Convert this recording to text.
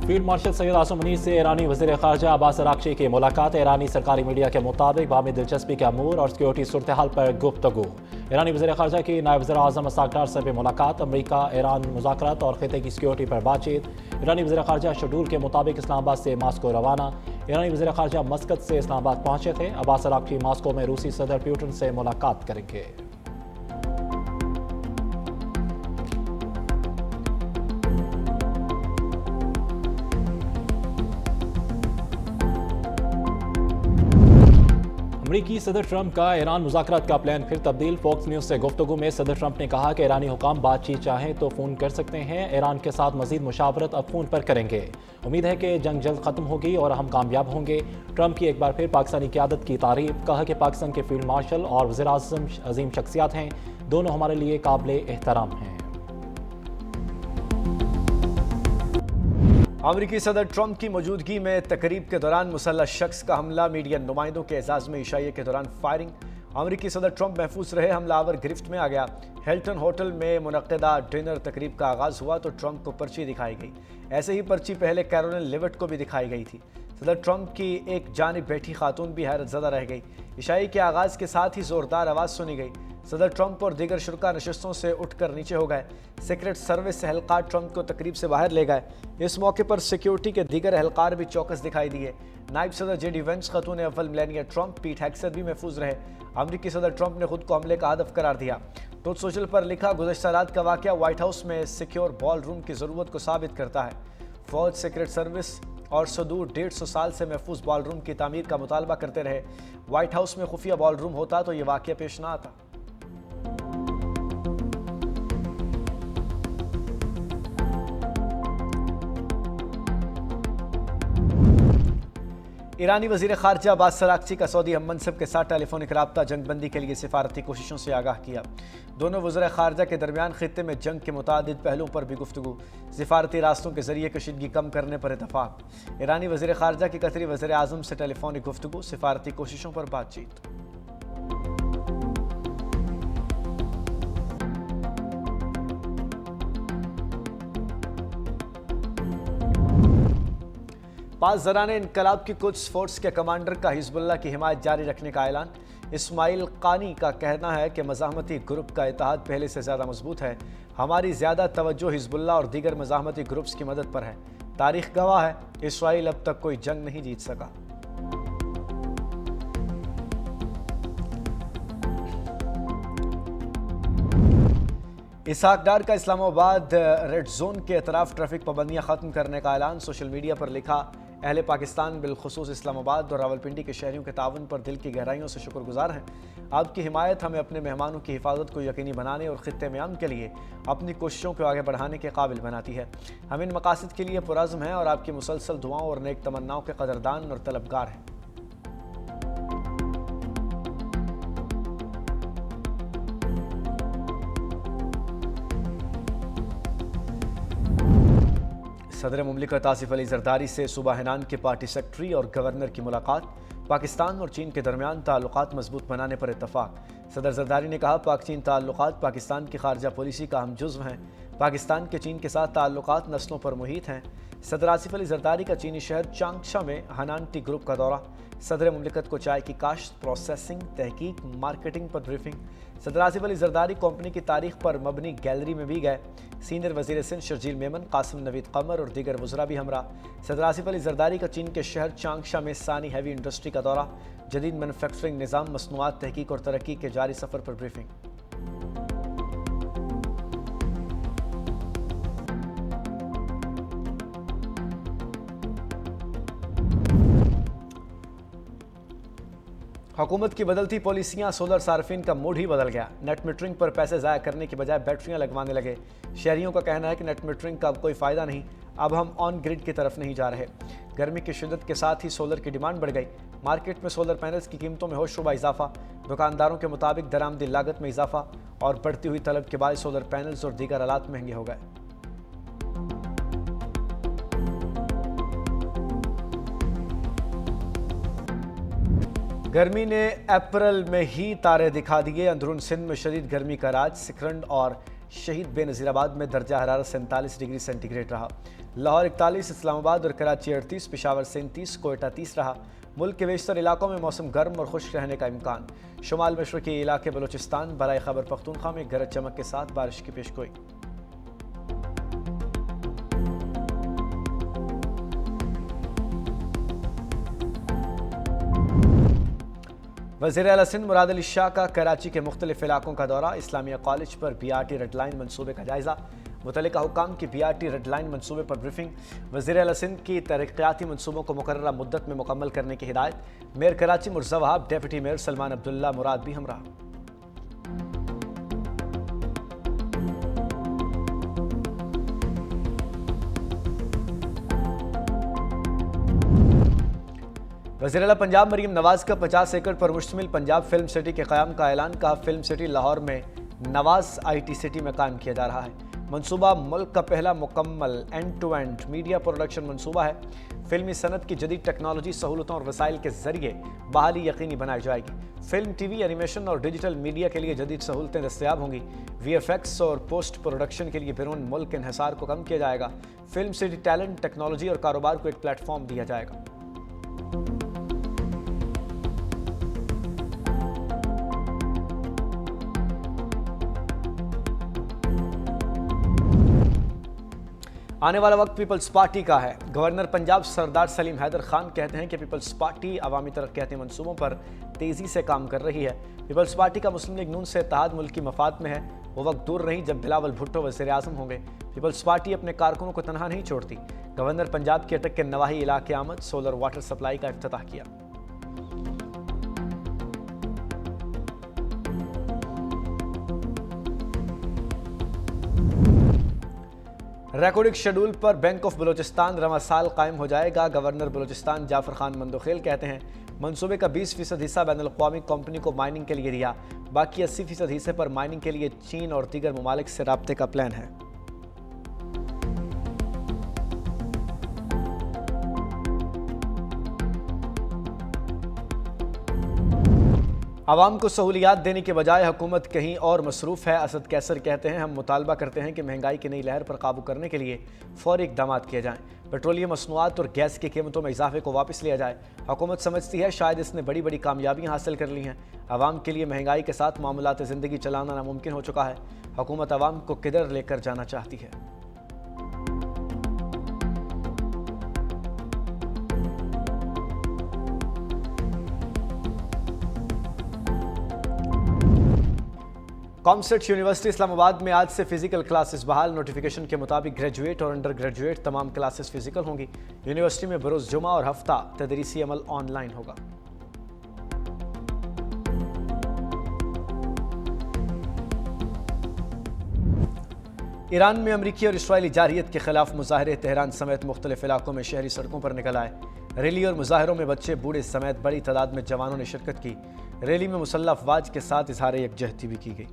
Field marshal Syed Asim Munir से ईरानी वज़ीर ख़ारजा Abbas Araghchi की मुलाकात। ईरानी सरकारी मीडिया के मुताबिक बामी दिलचस्पी के अमूर और सिक्योरिटी सूरत हाल पर गुफ्तगू। ईरानी वज़ीर ख़ारजा की नायब वज़ीर आज़म इस्हाक़ डार से भी मुलाकात। अमरीका ईरान मुज़ाकरात और ख़िते की सिक्योरिटी पर बातचीत। ईरानी वज़ीर ख़ारजा शेड्यूल के मुताबिक इस्लामाबाद से मास्को रवाना। ईरानी वज़ीर ख़ारजा मस्कत से इस्लामाबाद पहुँचे थे। अब्बास अराग़ची मास्को में रूसी सदर पुतिन से मुलाकात करेंगे। अमरीकी सदर ट्रंप का ईरान मुज़ाकरात का प्लान फिर तब्दील। फॉक्स न्यूज़ से गुफ्तगू में सदर ट्रंप ने कहा कि ईरानी हुकाम बातचीत चाहें तो फ़ोन कर सकते हैं। ईरान के साथ मज़ीद मुशावरत अब फ़ोन पर करेंगे। उम्मीद है कि जंग जल्द ख़त्म होगी और हम कामयाब होंगे। ट्रंप की एक बार फिर पाकिस्तानी क़यादत की तारीफ। कहा कि पाकिस्तान के फील्ड मार्शल और वज़ीर आज़म अजीम शख्सियात हैं, दोनों हमारे लिए काबिल एहतराम हैं। अमरीकी सदर ट्रंप की मौजूदगी में तकरीब के दौरान मुसल्लह शख्स का हमला। मीडिया नुमाइंदों के एजाज़ में इशाइये के दौरान फायरिंग। अमरीकी सदर ट्रंप महफूज रहे, हमलावर गिरफ्त में आ गया। हिल्टन होटल में मुनक्किदा डिनर तकरीब का आगाज़ हुआ तो ट्रंप को पर्ची दिखाई गई। ऐसे ही पर्ची पहले कैरोलिन लिविट को भी दिखाई गई थी। सदर ट्रंप की एक जानिब बैठी खातून भी हैरत ज़दा रह गई। इशाई के आगाज़ के साथ ही ज़ोरदार आवाज़ सुनी गई। सदर ट्रंप और दीगर शुरा नशस्तों से उठकर नीचे हो गए। सीक्रेट सर्विस एहलकार ट्रंप को तकरीब से बाहर ले गए। इस मौके पर सिक्योरिटी के दीगर एहलकार भी चौकस दिखाई दिए। नायब सदर जेडी वेंस, खतून अव्वल मेलानिया ट्रंप, पीट हेग्सेथ भी महफूज रहे। अमरीकी सदर ट्रंप ने खुद को हमले का हदफ करार दिया। ट्रूथ सोशल पर लिखा, गुज़श्ता रात का वाक़या व्हाइट हाउस में सिक्योर बॉल रूम की ज़रूरत को साबित करता है। फौज, सीक्रेट सर्विस और सदूर 150 साल से महफूज बॉल रूम की तामीर का मुतालबा करते रहे। व्हाइट हाउस में खुफिया बॉल रूम होता तो ये वाक़या पेश ना आता। ईरानी वज़ीर ख़ारजा अब्बास अराग़ची का सऊदी हममनसब के साथ टेलीफोनिक राब्ता जंगबंदी के लिए सिफारती कोशिशों से आगाह किया। दोनों वज़ीर ख़ारजा के दरमियान ख़ित्ते में जंग के मुतादिद पहलुओं पर भी गुफ्तगू। सिफारती रास्तों के ज़रिए कशीदगी कम करने पर इतफ़ाक़। ईरानी वज़ीर ख़ारजा की कतरी वज़ीर आज़म से टेलीफोनिक गुफ्तगू, सिफारती कोशिशों पर बातचीत। पास ज़राने इनकलाब की कुछ फोर्स के कमांडर का हिज़्बुल्लाह की हिमायत जारी रखने का ऐलान। इस्माइल क़ानी का कहना है कि मज़ाहमती ग्रुप का इत्तेहाद पहले से ज़्यादा मजबूत है। हमारी ज़्यादा तवज्जो हिज़्बुल्लाह और दीगर मज़ाहमती ग्रुप्स की मदद पर है। तारीख़ गवाह है, इसराइल अब तक कोई जंग नहीं जीत सका। इस्हाक़ डार का इस्लामाबाद रेड जोन के अतराफ ट्रैफिक पाबंदियाँ ख़त्म करने का ऐलान। सोशल मीडिया पर लिखा, अहले पाकिस्तान बिलखुसूस इस्लामाबाद और रावलपिंडी के शहरियों के तावन पर दिल की गहराइयों से शुक्रगुजार हैं। आपकी हिमायत हमें अपने मेहमानों की हिफाजत को यकीनी बनाने और ख़ित्ते में अमन के लिए अपनी कोशिशों को आगे बढ़ाने के काबिल बनाती है। हम इन मकासद के लिए पुरज़्म हैं और आपकी मुसलसल दुआओं और नेक तमन्नाओं के कदरदान और तलबगार हैं। सदर मुमलिकत आसिफ अली जरदारी से सूबा हेनान के पार्टी सेक्रेटरी और गवर्नर की मुलाकात। पाकिस्तान और चीन के दरमियान ताल्लुकात मजबूत बनाने पर इत्तफाक। सदर जरदारी ने कहा, पाक चीन ताल्लुकात पाकिस्तान की खारजा पॉलिसी का अहम जुज़्व हैं। पाकिस्तान के चीन के साथ ताल्लुकात नस्लों पर मुहित हैं। सदर आसिफ अली जरदारी का चीनी शहर चांगशा में हनान टी ग्रुप का दौरा। सदर मुमलिकत को चाय की काश्त, प्रोसेसिंग, तहकीक, मार्केटिंग पर ब्रीफिंग। सदर आसिफ अली जरदारी कंपनी की तारीख पर मबनी गैलरी में भी गए। सीनियर वज़ीर सिंध शर्जील मेमन, कासिम नवीद कमर और दीगर वज़रा भी हमरा। सदर आसिफ अली जरदारी का चीन के शहर चांगशा में सानी हैवी इंडस्ट्री का दौरा। जदीद मैन्युफैक्चरिंग निज़ाम, मसनूआत, तहकीक और तरक्की के जारी सफ़र पर ब्रीफिंग। हुकूमत की बदलती पॉलिसियाँ, सोलर सार्फिन का मूड ही बदल गया। नेट मीटरिंग पर पैसे ज़ाया करने की बजाय बैटरियाँ लगवाने लगे। शहरियों का कहना है कि नेट मीटरिंग का अब कोई फ़ायदा नहीं, अब हम ऑन ग्रिड की तरफ नहीं जा रहे। गर्मी की शिद्दत के साथ ही सोलर की डिमांड बढ़ गई। मार्केट में सोलर पैनल्स की कीमतों में होशरुबा इजाफा। दुकानदारों के मुताबिक दरामदी लागत में इजाफा और बढ़ती हुई तलब के बाद सोलर पैनल्स और दीगर आलात महंगे हो गए। गर्मी ने अप्रैल में ही तारे दिखा दिए। अंदरून सिंध में शदीद गर्मी का राज। सिकरंड और शहीद बेनज़ीर आबाद में दर्जा हरारत 47 डिग्री सेंटीग्रेड रहा। लाहौर 41, इस्लामाबाद और कराची 38, पेशावर 37, कोयटा 30 रहा। मुल्क के बेशतर इलाकों में मौसम गर्म और खुश्क रहने का इम्कान। शुमाल मशरक़ी इलाके बलूचिस्तान, बराए खैबर पख्तूनख्वा में गरज चमक के साथ बारिश की पेशगोई। वज़ीर आला सिंध मुराद अली शाह का कराची के मुख्तलिफ इलाकों का दौरा। इस्लामिया कॉलेज पर BRT रेड लाइन मनसूबे का जायजा। मुतल्लिका हुक्काम की BRT रेड लाइन मनसूबे पर ब्रीफिंग। वज़ीर आला सिंध की तरक्याती मनसूबों को मुकर्ररा मुद्दत में मुकम्मल करने की हिदायत। Mayor Karachi Murtaza Wahab, deputy mayor Salman Abdullah Murad भी हमरा। वज़ीर आला पंजाब मरीम नवाज का 50 एकड़ पर मुश्तमिल पंजाब फिल्म सिटी के क़याम का ऐलान। कहा, फिल्म सिटी लाहौर में नवाज IT सिटी में कायम किया जा रहा है। मंसूबा मुल्क का पहला मुकम्मल end to end media production मंसूबा है। फिल्मी सनत की जदीद टेक्नोलॉजी, सहूलतों और वसाइल के जरिए बहाली यकीनी बनाई जाएगी। फिल्म, TV, एनिमेशन और डिजिटल मीडिया के लिए जदीद सहूलतें दस्तयाब होंगी। VFX और पोस्ट प्रोडक्शन के लिए बैरून मुल्क इन्हिसार को कम किया जाएगा। फिल्म सिटी टैलेंट, टेक्नोलॉजी और कारोबार को एक प्लेटफॉर्म दिया जाएगा। आने वाला वक्त पीपल्स पार्टी का है। गवर्नर पंजाब सरदार सलीम हैदर खान कहते हैं कि पीपल्स पार्टी अवामी तरक्याती मंसूबों पर तेज़ी से काम कर रही है। पीपल्स पार्टी का मुस्लिम लीग नून से इत्तेहाद मुल्क की मफाद में है। वो वक्त दूर नहीं जब बिलावल भुट्टो वज़ीर आज़म होंगे। पीपल्स पार्टी अपने कारकुनों को तनहा नहीं छोड़ती। गवर्नर पंजाब की अटक के नवाही इलाके आमद, सोलर वाटर सप्लाई का इफ्तिताह किया। रिकॉर्डिंग शेड्यूल पर बैंक ऑफ बलूचिस्तान रवां साल कायम हो जाएगा। गवर्नर बलूचिस्तान जाफर खान मंदोखेल कहते हैं, मंसूबे का 20% हिस्सा बैनुल-अक़वामी कंपनी को माइनिंग के लिए दिया। बाकी 80% हिस्से पर माइनिंग के लिए चीन और दीगर ममालिक से राब्ते का प्लान है। आवाम को सहूलियात देने के बजाय हुकूमत कहीं और मसरूफ़ है। असद कैसर कहते हैं, हम मुतालबा करते हैं कि महंगाई की नई लहर पर काबू करने के लिए फौरी इक़दाम किए जाएँ। पेट्रोलियम मसनूआत और गैस की कीमतों में इजाफे को वापस लिया जाए। हुकूमत समझती है शायद इसने बड़ी बड़ी कामयाबियाँ हासिल कर ली हैं। आवाम के लिए महंगाई के साथ मामलात ज़िंदगी चलाना नामुमकिन हो चुका है। हुकूमत आवाम को किधर लेकर जाना चाहती है। कॉमसेट यूनिवर्सिटी इस्लामाबाद में आज से फिजिकल क्लासेस बहाल। नोटिफिकेशन के मुताबिक ग्रेजुएट और अंडर ग्रेजुएट तमाम क्लासेस फिजिकल होंगी। यूनिवर्सिटी में बरोज़ जुमा और हफ्ता तदरीसी अमल ऑनलाइन होगा। ईरान में अमरीकी और इस्राइली जारहियत के खिलाफ मुजाहरे। तेहरान समेत मुख्तलिफ इलाकों में शहरी सड़कों पर निकल आए। रैली और मुजाहरों में बच्चे बूढ़े समेत बड़ी तादाद में जवानों ने शिरकत की। रैली में मुसल्लह अफवाज के साथ इजहार यकजहती भी की गई।